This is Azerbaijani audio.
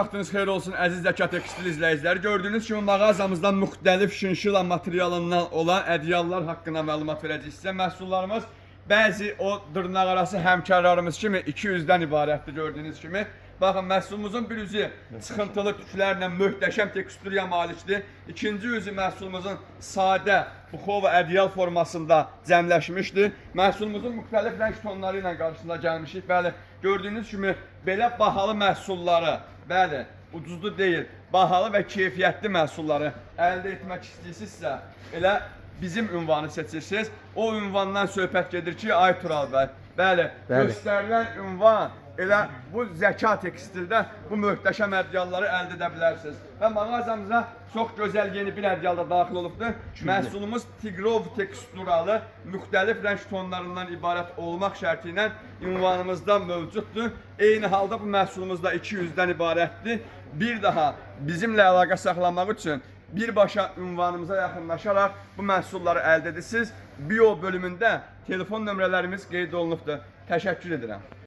Vaxtınız xeyir olsun əziz Zəkat Tekstil izləyiciləri. Gördüyünüz kimi mağazamızdan müxtəlif şinşila materialından olan ədyallar haqqında məlumat verəcəyik sizə. Məhsullarımız bəzi o dırnaqarası həmkarlarımız kimi 200-dən ibarətdir gördüyünüz kimi. Baxın, məhsulumuzun bir üzü çıxıntılı tüklərlə möhtəşəm teksturiya malikdir. İkinci üzü məhsulumuzun sadə buxova ədyal formasında cəmləşmişdir. Məhsulumuzun müxtəlif rəng tonları ilə qarşısına gəlmişik. Bəli, gördüyünüz kimi belə bahalı məhsulları, bəli, ucuzlu deyil, bahalı və keyfiyyətli məhsulları əldə etmək istəyirsinizsə, elə bizim ünvanı seçirsiniz. O ünvandan söhbət gedir ki, ay Tural bəy, bəli, göstərilən ünvan elə bu Zəkat Tekstildə bu möhtəşəm ədyalları əldə edə bilərsiniz. Və mağazamıza çox gözəl yeni bir ədyal da daxil olubdur. Məhsulumuz tigrov teksturalı, müxtəlif rəng tonlarından ibarət olmaq şərti ilə ünvanımızda mövcuddur. Eyni halda bu məhsulumuz da 200-dən ibarətdir. Bir daha bizimlə əlaqə saxlamaq üçün birbaşa ünvanımıza yaxınlaşaraq bu məhsulları əldə edirsiniz. Bio bölümündə telefon nömrələrimiz qeyd olunubdur. Təşəkkür edirəm.